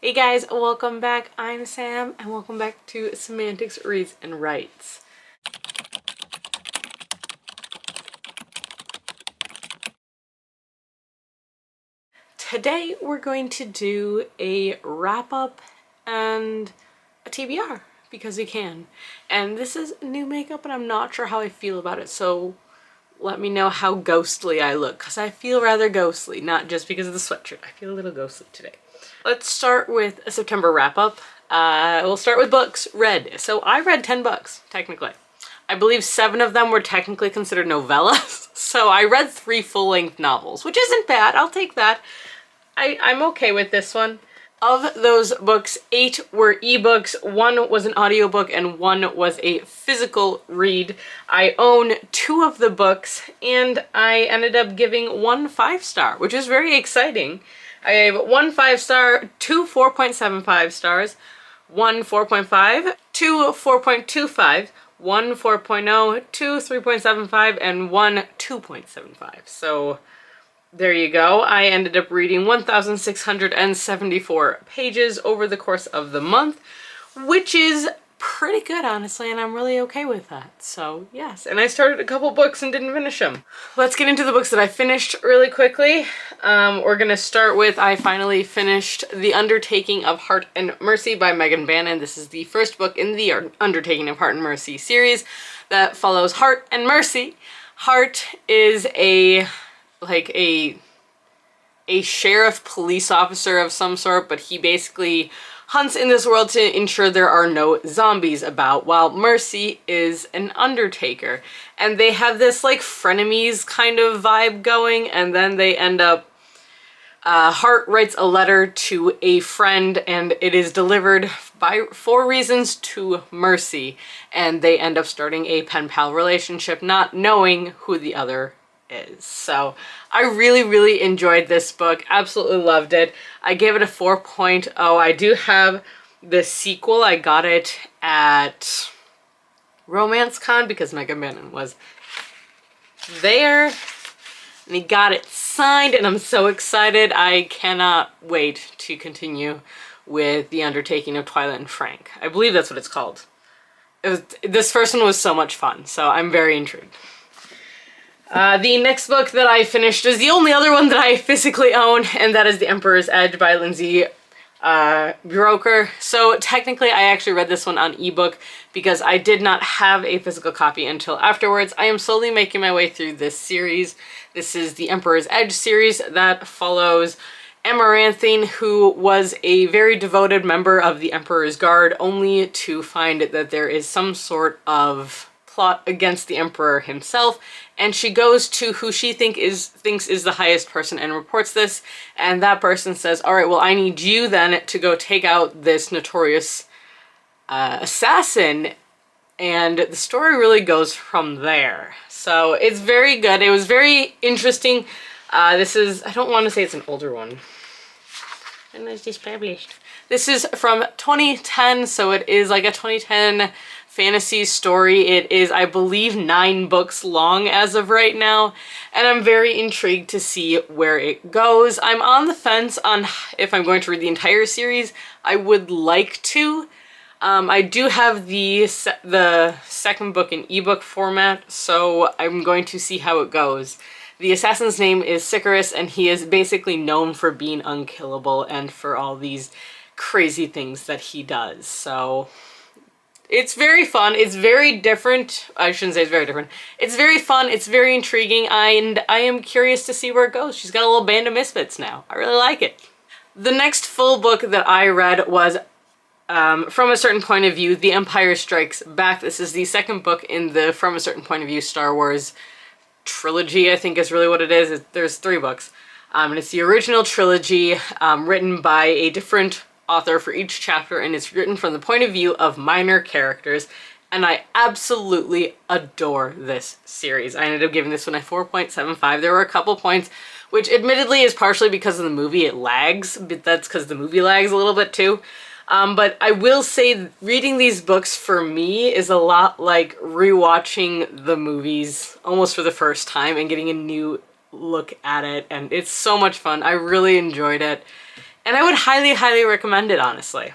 Hey guys, welcome back. I'm Sam, and welcome back to Semantics Reads and Writes. Today we're going to do a wrap-up and a TBR, because we can. And this is new makeup, and I'm not sure how I feel about it, so let me know how ghostly I look, because I feel rather ghostly, not just because of the sweatshirt. I feel a little ghostly today. Let's start with a September wrap-up. We'll start with books read. So I read 10 books, technically. I believe 7 of them were technically considered novellas. So I read 3 full-length novels, which isn't bad. I'll take that. I'm okay with this one. Of those books, 8 were ebooks, 1 was an audiobook, and 1 was a physical read. I own 2 of the books, and I ended up giving 1 5-star, which is very exciting. I gave 1 5-star, 2 4.75 stars, 1 4.5, 2 4.25, 1 4.0, 2 3.75, and 1 2.75. So there you go. I ended up reading 1,674 pages over the course of the month, which is pretty good, honestly, and I'm really okay with that. So yes, and I started a couple books and didn't finish them. Let's get into the books that I finished really quickly. We're gonna start with, I finally finished The Undertaking of Heart and Mercy by Megan Bannon. This is the first book in the Undertaking of Heart and Mercy series that follows Heart and Mercy. Heart is a sheriff police officer of some sort, but he basically hunts in this world to ensure there are no zombies about, while Mercy is an undertaker. And they have this like frenemies kind of vibe going, and then they end up Hart writes a letter to a friend, and it is delivered for reasons to Mercy, and they end up starting a pen pal relationship, not knowing who the other is. So I really enjoyed this book. Absolutely loved it. I gave it a 4.0. I do have the sequel. I got it at Romance Con because Megan Bannon was there, and he got it signed, and I'm so excited. I cannot wait to continue with The Undertaking of Twilight and Frank. I believe that's what it's called. This first one was so much fun, so I'm very intrigued. The next book that I finished is the only other one that I physically own, and that is The Emperor's Edge by Lindsay Buroker. So technically I actually read this one on ebook because I did not have a physical copy until afterwards. I am slowly making my way through this series. This is the Emperor's Edge series that follows Amaranthine, who was a very devoted member of the Emperor's Guard, only to find that there is some sort of plot against the Emperor himself, and she goes to who she thinks is the highest person and reports this, and that person says, all right, well, I need you then to go take out this notorious assassin, and the story really goes from there. So it's very good. It was very interesting. This is, I don't want to say it's an older one. When was this published? This is from 2010, so it is like a 2010 fantasy story. It is, I believe, 9 books long as of right now, and I'm very intrigued to see where it goes. I'm on the fence on if I'm going to read the entire series. I would like to. I do have the second book in ebook format, so I'm going to see how it goes. The assassin's name is Sicarus, and he is basically known for being unkillable and for all these crazy things that he does. So it's very fun. It's very different. I shouldn't say it's very different. It's very fun. It's very intriguing, and I am curious to see where it goes. She's got a little band of misfits now. I really like it. The next full book that I read was From a Certain Point of View, The Empire Strikes Back. This is the second book in the From a Certain Point of View Star Wars trilogy, I think is really what it is. There's 3 books. And it's the original trilogy written by a different author for each chapter, and it's written from the point of view of minor characters, and I absolutely adore this series. I ended up giving this one a 4.75. There were a couple points, which admittedly is partially because of the movie. It lags, but that's because the movie lags a little bit too. But I will say reading these books for me is a lot like rewatching the movies almost for the first time and getting a new look at it, and it's so much fun. I really enjoyed it. and I would highly, highly recommend it, honestly.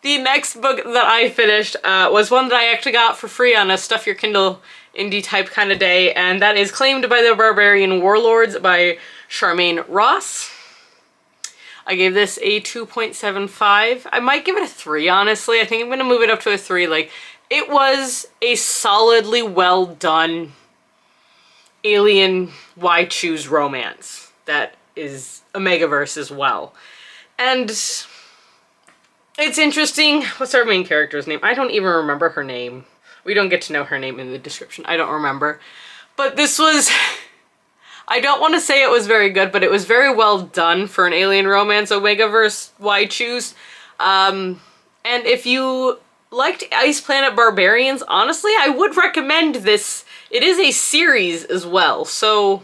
The next book that I finished was one that I actually got for free on a Stuff Your Kindle indie type kind of day, and that is Claimed by the Barbarian Warlords by Charmaine Ross. I gave this a 2.75. I might give it a 3, honestly. I think I'm going to move it up to a 3. Like, it was a solidly well done alien why choose romance that is Omegaverse as well. And it's interesting. What's our main character's name? I don't even remember her name. We don't get to know her name in the description. I don't remember. But this was... I don't want to say it was very good, but it was very well done for an alien romance Omegaverse why choose. And if you liked Ice Planet Barbarians, honestly, I would recommend this. It is a series as well. So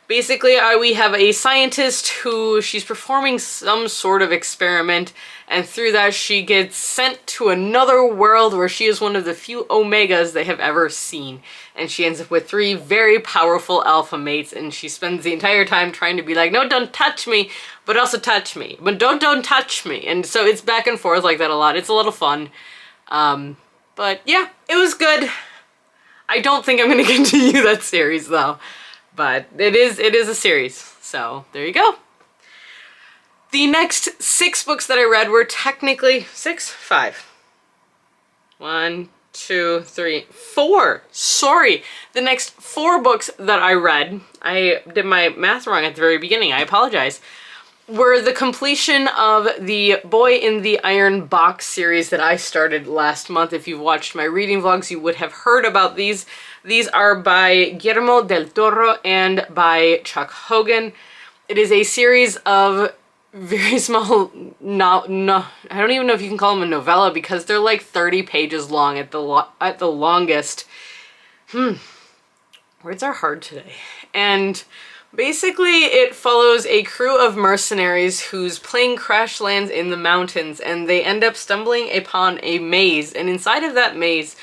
basically, we have a scientist who she's performing some sort of experiment, and through that she gets sent to another world where she is one of the few Omegas they have ever seen. And she ends up with 3 very powerful alpha mates, and she spends the entire time trying to be like, no, don't touch me, but also touch me. But don't touch me. And so it's back and forth like that a lot. It's a lot of fun. But yeah, it was good. I don't think I'm going to continue that series though. But it is a series. So there you go. The next 6 books that I read were technically 5. 1, 2, 3, 4. Sorry. The next 4 books that I read, I did my math wrong at the very beginning, I apologize, were the completion of the Boy in the Iron Box series that I started last month. If you've watched my reading vlogs, you would have heard about these. These are by Guillermo del Toro and by Chuck Hogan. It is a series of very small, I don't even know if you can call them a novella because they're like 30 pages long at the longest. Words are hard today. And basically it follows a crew of mercenaries whose plane crash lands in the mountains, and they end up stumbling upon a maze, and inside of that maze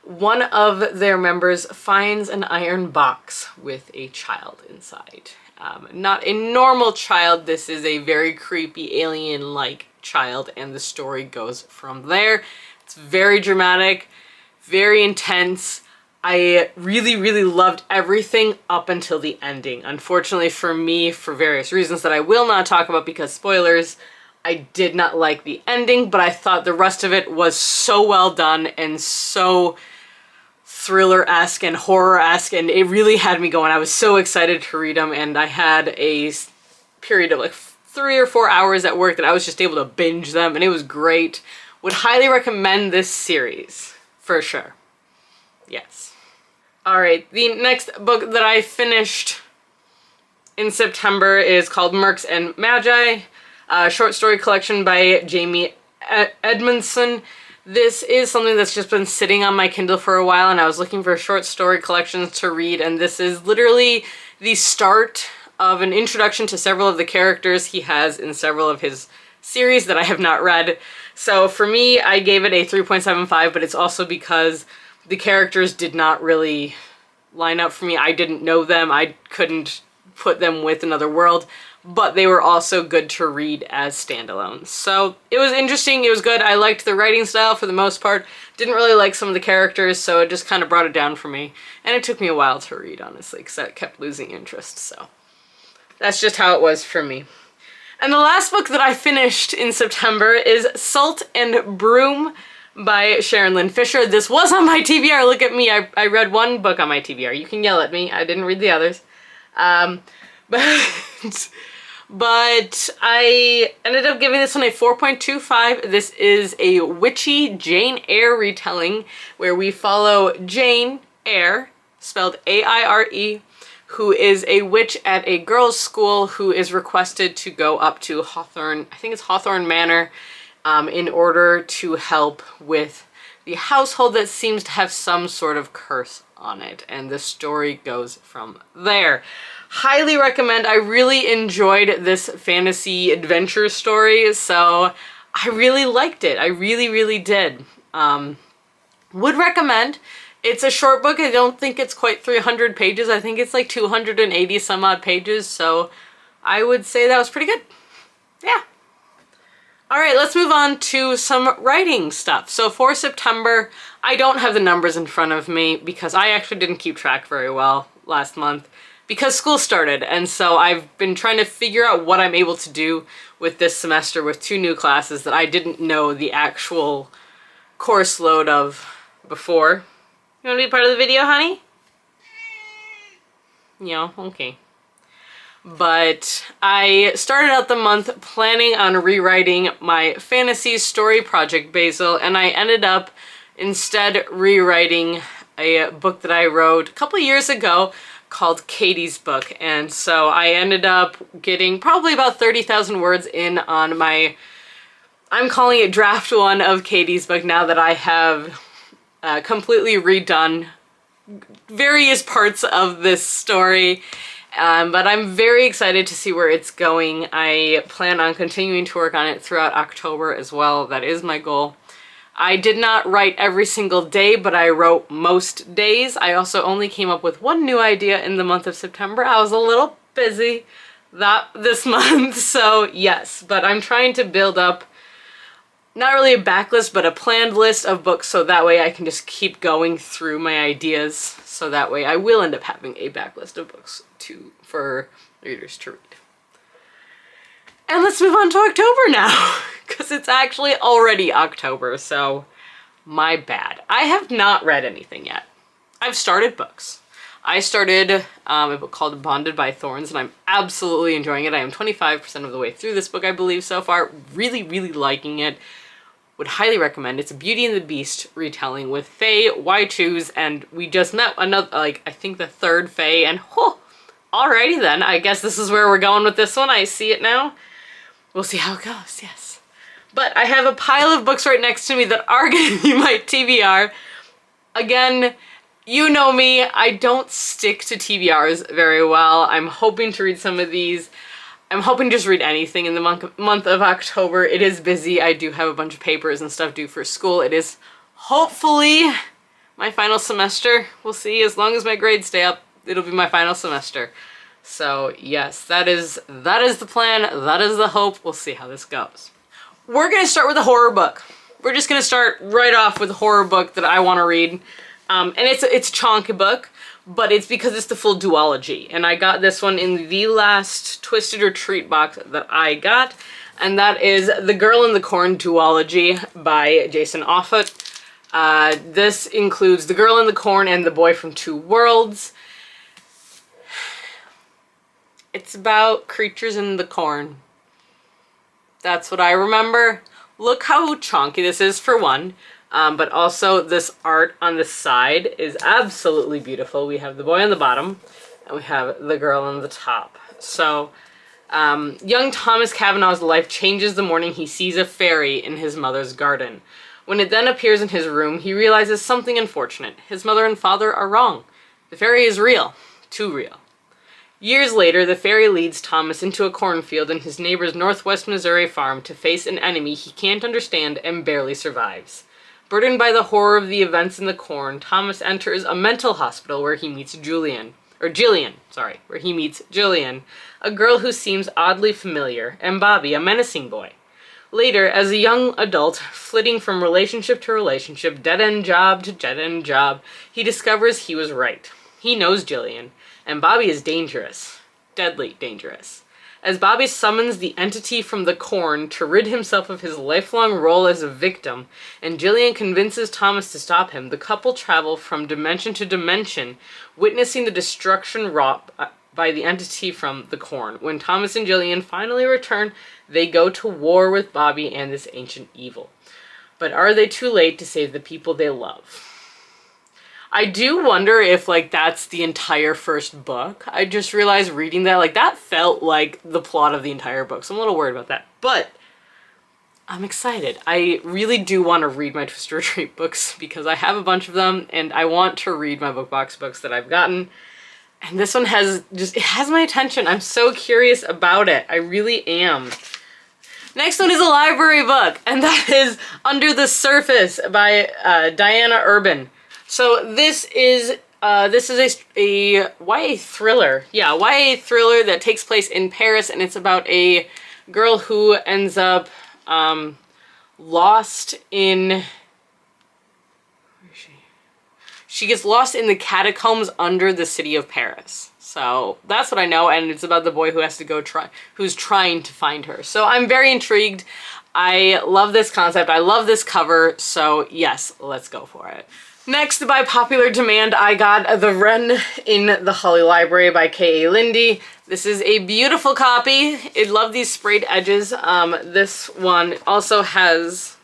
one of their members finds an iron box with a child inside. Not a normal child, this is a very creepy alien-like child, and the story goes from there. It's very dramatic, very intense. I really, really loved everything up until the ending. Unfortunately for me, for various reasons that I will not talk about because spoilers, I did not like the ending, but I thought the rest of it was so well done and so thriller-esque and horror-esque, and it really had me going. I was so excited to read them, and I had a period of like 3 or 4 hours at work that I was just able to binge them, and it was great. Would highly recommend this series, for sure. Yes. Alright, the next book that I finished in September is called Mercs and Magi, a short story collection by Jamie Edmondson. This is something that's just been sitting on my Kindle for a while, and I was looking for short story collections to read, and this is literally the start of an introduction to several of the characters he has in several of his series that I have not read. So for me, I gave it a 3.75, but it's also because the characters did not really line up for me. I didn't know them. I couldn't put them with another world, but they were also good to read as standalones. So it was interesting, it was good. I liked the writing style for the most part. Didn't really like some of the characters, so it just kind of brought it down for me. And it took me a while to read, honestly, because I kept losing interest, so that's just how it was for me. And the last book that I finished in September is Salt and Broom by Sharon Lynn Fisher. This was on my TBR, look at me, I read 1 book on my TBR. You can yell at me, I didn't read the others. But I ended up giving this one a 4.25. This is a witchy Jane Eyre retelling where we follow Jane Eyre, spelled A-I-R-E, who is a witch at a girls' school who is requested to go up to Hawthorne, I think it's Hawthorne Manor, in order to help with the household that seems to have some sort of curse on it. And the story goes from there. Highly recommend. I really enjoyed this fantasy adventure story, so I really liked it. I really, really did. Would recommend. It's a short book. I don't think it's quite 300 pages. I think it's like 280 some odd pages, so I would say that was pretty good. Yeah. All right, let's move on to some writing stuff. So for September, I don't have the numbers in front of me because I actually didn't keep track very well last month because school started. And so I've been trying to figure out what I'm able to do with this semester with 2 new classes that I didn't know the actual course load of before. You want to be part of the video, honey? Yeah, okay. But I started out the month planning on rewriting my fantasy story project, Basil, and I ended up instead rewriting a book that I wrote a couple years ago called Katy's book. And so I ended up getting probably about 30,000 words in on my, I'm calling it draft 1 of Katy's book now that I have completely redone various parts of this story. But I'm very excited to see where it's going. I plan on continuing to work on it throughout October as well. That is my goal. I did not write every single day, but I wrote most days. I also only came up with 1 new idea in the month of September. I was a little busy this month, so yes. But I'm trying to build up not really a backlist, but a planned list of books so that way I can just keep going through my ideas. So that way I will end up having a backlist of books for readers to read. And let's move on to October now, because it's actually already October, so my bad. I have not read anything yet. I've started books. I started a book called Bonded by Thorns, and I'm absolutely enjoying it. I am 25% of the way through this book, I believe, so far. Really, really liking it. Would highly recommend. It's a Beauty and the Beast retelling with Faye, Y2s, and we just met another, I think the 3rd Faye, and alrighty then. I guess this is where we're going with this one. I see it now. We'll see how it goes, yes. But I have a pile of books right next to me that are going to be my TBR. Again, you know me, I don't stick to TBRs very well. I'm hoping to read some of these. I'm hoping to just read anything in the month of October. It is busy. I do have a bunch of papers and stuff due for school. It is hopefully my final semester. We'll see. As long as my grades stay up, it'll be my final semester. So yes, that is the plan. That is the hope. We'll see how this goes. We're going to start with a horror book. We're just going to start right off with a horror book that I want to read. And it's a chonky book, but it's because it's the full duology. And I got this one in the last Twisted or Treat box that I got. And that is The Girl in the Corn duology by Jason Offutt. This includes The Girl in the Corn and The Boy from Two Worlds. It's about creatures in the corn. That's what I remember. Look how chonky this is for one. But also this art on the side is absolutely beautiful. We have the boy on the bottom and we have the girl on the top. So young Thomas Cavanaugh's life changes the morning he sees a fairy in his mother's garden. When it then appears in his room, he realizes something unfortunate. His mother and father are wrong. The fairy is real. Too real. Years later, the fairy leads Thomas into a cornfield in his neighbor's Northwest Missouri farm to face an enemy he can't understand and barely survives. Burdened by the horror of the events in the corn, Thomas enters a mental hospital where he meets Jillian, a girl who seems oddly familiar, and Bobby, a menacing boy. Later, as a young adult, flitting from relationship to relationship, dead-end job to dead-end job, he discovers he was right. He knows Jillian, and Bobby is dangerous. Deadly dangerous. As Bobby summons the entity from the corn to rid himself of his lifelong role as a victim, and Jillian convinces Thomas to stop him, the couple travel from dimension to dimension, witnessing the destruction wrought by the entity from the corn. When Thomas and Jillian finally return, they go to war with Bobby and this ancient evil. But are they too late to save the people they love? I do wonder if, that's the entire first book. I just realized reading that, that felt like the plot of the entire book, so I'm a little worried about that. But I'm excited. I really do want to read my Twisted or Treat books because I have a bunch of them, and I want to read my book box books that I've gotten. And this one it has my attention. I'm so curious about it. I really am. Next one is a library book, and that is Under the Surface by Diana Urban. So this is a YA thriller. Yeah, YA thriller that takes place in Paris, and it's about a girl who ends up lost in... Where is she? She gets lost in the catacombs under the city of Paris. So that's what I know, and it's about the boy who has to go who's trying to find her. So I'm very intrigued. I love this concept. I love this cover. So yes, let's go for it. Next, by popular demand, I got The Wren in the Holly Library by K.A. Lindy. This is a beautiful copy. I love these sprayed edges. This one also has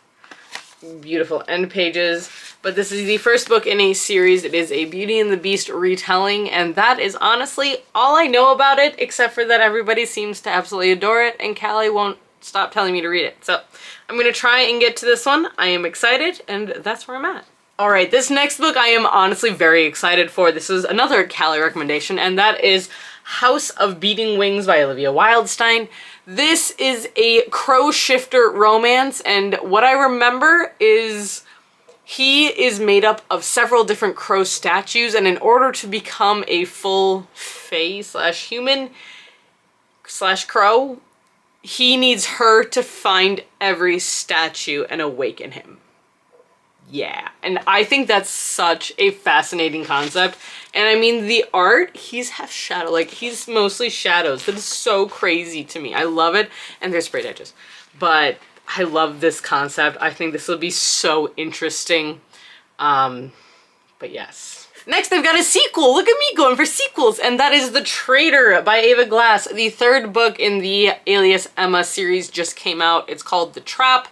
beautiful end pages. But this is the first book in a series. It is a Beauty and the Beast retelling, and that is honestly all I know about it, except for that everybody seems to absolutely adore it, and Callie won't stop telling me to read it. So I'm gonna try and get to this one. I am excited, and that's where I'm at. All right, this next book I am honestly very excited for. This is another Callie recommendation, and that is House of Beating Wings by Olivia Wildstein. This is a crow shifter romance, and what I remember is he is made up of several different crow statues, and in order to become a full fae slash human slash crow, he needs her to find every statue and awaken him. Yeah, and I think that's such a fascinating concept. And I mean, the art, he's half shadow, like he's mostly shadows. That is so crazy to me. I love it, and there's sprayed edges. But I love this concept. I think this will be so interesting. But yes. Next, I've got a sequel. Look at me going for sequels. And that is The Traitor by Ava Glass. The third book in the Alias Emma series just came out. It's called The Trap.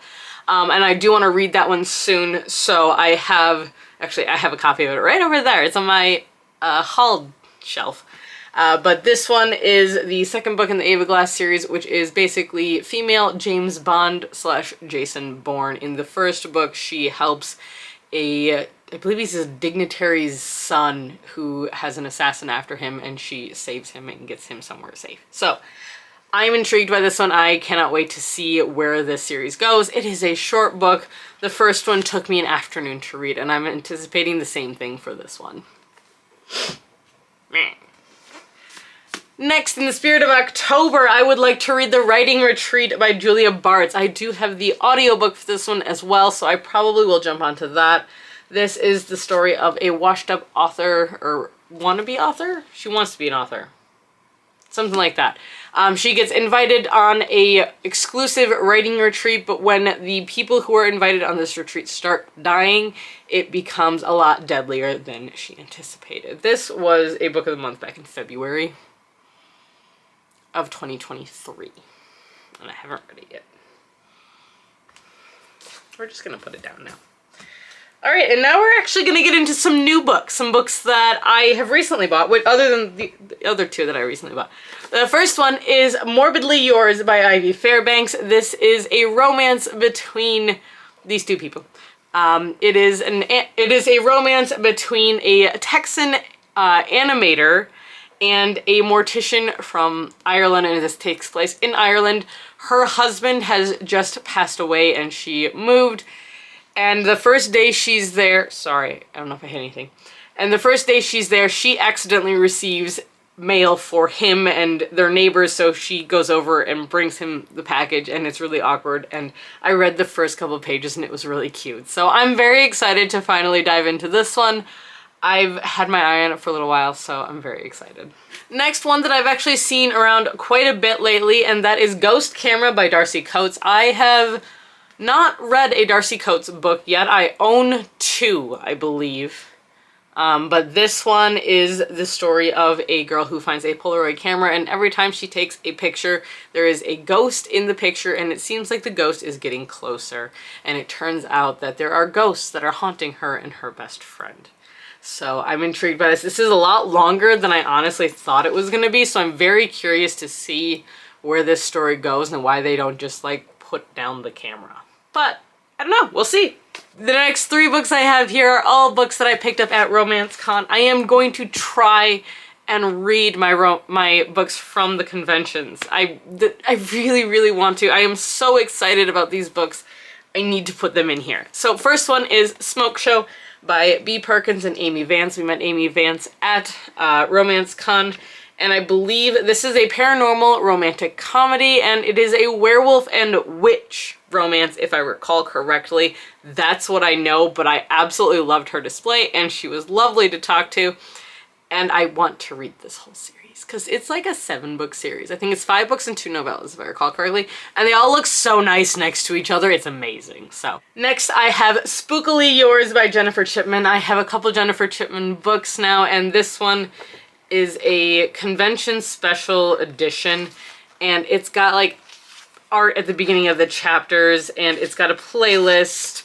And I do want to read that one soon. So I have a copy of it right over there. It's on my hauled shelf. But this one is the second book in the Ava Glass series, which is basically female James Bond slash Jason Bourne. In the first book, she helps I believe he's a dignitary's son who has an assassin after him, and she saves him and gets him somewhere safe. So I'm intrigued by this one. I cannot wait to see where this series goes. It is a short book. The first one took me an afternoon to read, and I'm anticipating the same thing for this one. Next, in the spirit of October, I would like to read The Writing Retreat by Julia Bartz. I do have the audiobook for this one as well, so I probably will jump onto that. This is the story of a washed-up author, or wannabe author? She wants to be an author. Something like that. She gets invited on a exclusive writing retreat, but when the people who are invited on this retreat start dying, it becomes a lot deadlier than she anticipated. This was a book of the month back in February of 2023, and I haven't read it yet. We're just gonna put it down now. All right, and now we're actually gonna get into some new books, some books that I have recently bought, other than the other two that I recently bought. The first one is Morbidly Yours by Ivy Fairbanks. This is a romance between these two people. It is a romance between a Texan animator and a mortician from Ireland, and this takes place in Ireland. Her husband has just passed away, and she moved. And the first day she's there, sorry, I don't know if I hit anything. And the first day she's there, she accidentally receives mail for him and their neighbors, so she goes over and brings him the package, and it's really awkward. And I read the first couple of pages, and it was really cute. So I'm very excited to finally dive into this one. I've had my eye on it for a little while, so I'm very excited. Next one that I've actually seen around quite a bit lately, and that is Ghost Camera by Darcy Coates. I have not read a Darcy Coates book yet. I own two, I believe. But this one is the story of a girl who finds a Polaroid camera, and every time she takes a picture, there is a ghost in the picture, and it seems like the ghost is getting closer. And it turns out that there are ghosts that are haunting her and her best friend. So I'm intrigued by this. This is a lot longer than I honestly thought it was going to be, so I'm very curious to see where this story goes and why they don't just like put down the camera. But I don't know, we'll see. The next three books I have here are all books that I picked up at Romance Con. I am going to try and read my books from the conventions. I really, really want to. I am so excited about these books. I need to put them in here. So first one is Smoke Show by B. Perkins and Amy Vance. We met Amy Vance at Romance Con, And I believe this is a paranormal romantic comedy, and it is a werewolf and witch romance, if I recall correctly. That's what I know, but I absolutely loved her display, and she was lovely to talk to. And I want to read this whole series because it's like a 7-book series. I think it's 5 books and 2 novellas, if I recall correctly. And they all look so nice next to each other. It's amazing. So next I have Spookily Yours by Jennifer Chipman. I have a couple Jennifer Chipman books now, and this one is a convention special edition, and it's got like art at the beginning of the chapters, and it's got a playlist,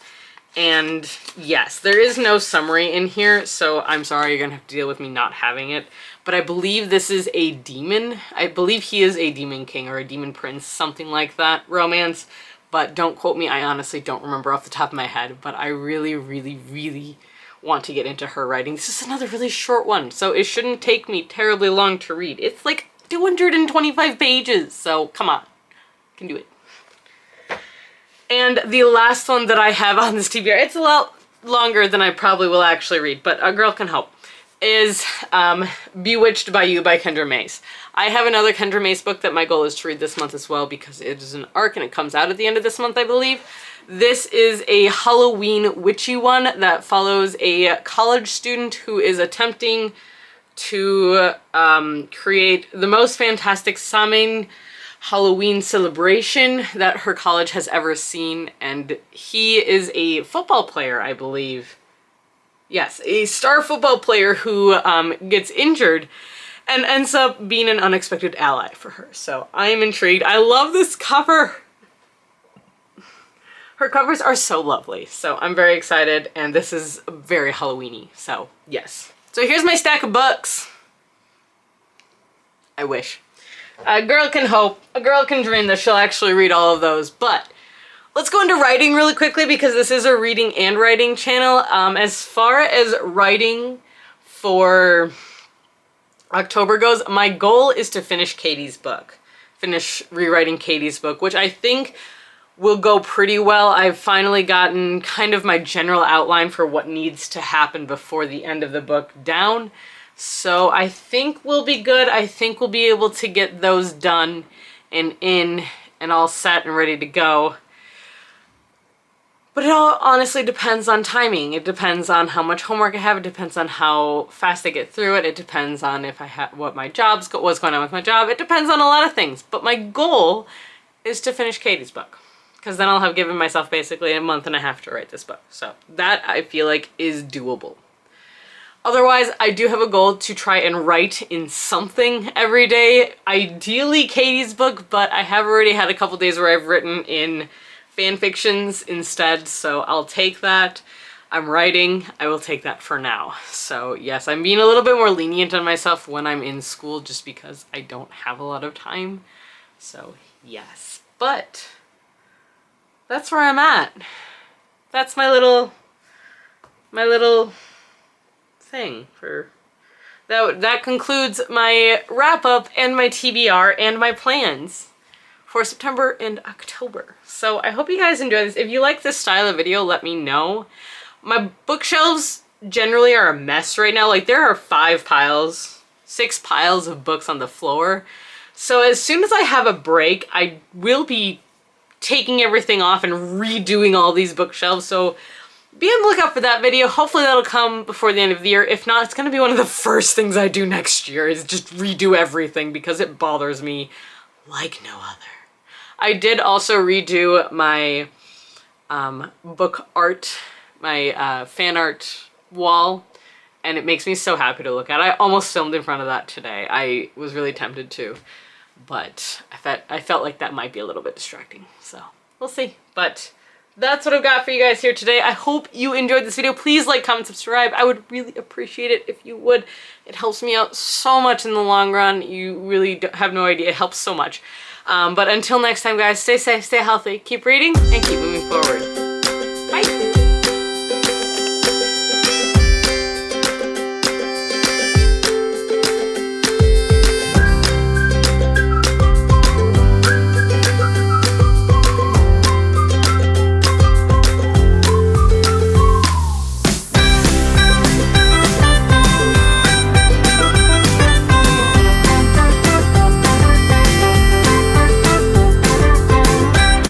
and yes, there is no summary in here, so I'm sorry, you're gonna have to deal with me not having it, but I believe this is a demon. I believe he is a demon king or a demon prince, something like that, romance, but don't quote me, I honestly don't remember off the top of my head, but I really, really, really want to get into her writing. This is another really short one, so it shouldn't take me terribly long to read. It's like 225 pages, so come on, can do it. And the last one that I have on this TBR, it's a lot longer than I probably will actually read, but A Girl Can Hope, is Bewitched by You by Kendra Mace. I have another Kendra Mace book that my goal is to read this month as well because it is an arc and it comes out at the end of this month, I believe. This is a Halloween witchy one that follows a college student who is attempting to create the most fantastic Samhain Halloween celebration that her college has ever seen, and he is a football player, I believe. Yes, a star football player who gets injured and ends up being an unexpected ally for her. So I am intrigued. I love this cover. Her covers are so lovely, so I'm very excited, and this is very Halloween-y, so yes. So here's my stack of books. I wish. A girl can hope, a girl can dream that she'll actually read all of those, but let's go into writing really quickly because this is a reading and writing channel. As far as writing for October goes, my goal is to finish Katy's book. Finish rewriting Katy's book, which I think will go pretty well. I've finally gotten kind of my general outline for what needs to happen before the end of the book down. So I think we'll be good. I think we'll be able to get those done and in and all set and ready to go. But it all honestly depends on timing. It depends on how much homework I have. It depends on how fast I get through it. It depends on if I have what my what's going on with my job. It depends on a lot of things. But my goal is to finish Katy's book, because then I'll have given myself basically a month and a half to write this book. So that I feel like is doable. Otherwise, I do have a goal to try and write in something every day. Ideally Katy's book, but I have already had a couple days where I've written in fan fictions instead, so I'll take that. I'm writing, I will take that for now. So yes, I'm being a little bit more lenient on myself when I'm in school just because I don't have a lot of time. So yes, but that's where I'm at. That's my little thing for that concludes my wrap up and my TBR and my plans for September and October. So I hope you guys enjoy this. If you like this style of video, let me know. My bookshelves generally are a mess right now. Like there are 6 piles of books on the floor. So as soon as I have a break, I will be taking everything off and redoing all these bookshelves. So be on the lookout for that video. Hopefully that'll come before the end of the year. If not, it's gonna be one of the first things I do next year is just redo everything because it bothers me like no other. I did also redo my book art, my fan art wall, and it makes me so happy to look at. I almost filmed in front of that today. I was really tempted to, but I felt like that might be a little bit distracting, so we'll see. But that's what I've got for you guys here today. I hope you enjoyed this video. Please like, comment, subscribe. I would really appreciate it if you would. It helps me out so much in the long run. You really have no idea. It helps so much. But until next time, guys, stay safe, stay healthy, keep reading, and keep moving forward.